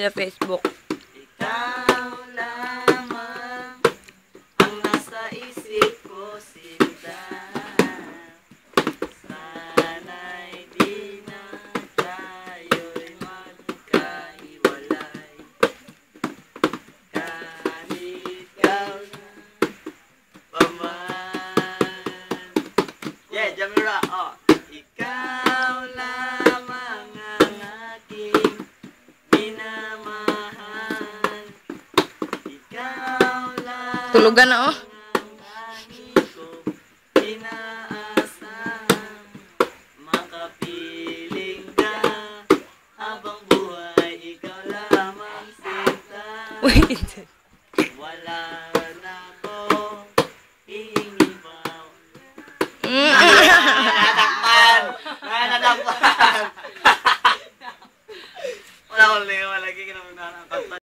sa Facebook. Ikaw lamang ang nasa isip ko, sinta. Sana'y di na tayo'y magkahiwalay. Kahit ikaw na paman. Yeah, Jamira, oh. Ikaw lamang ang aking minamahal. Ikaw lamang Tulugan na, oh. ang langit ko inaasam. Makapiling ka habang buhay, ikaw lamang sinta. Wait. Wala na ko hihingi pa. Natakpan! Natakpan! Wala ko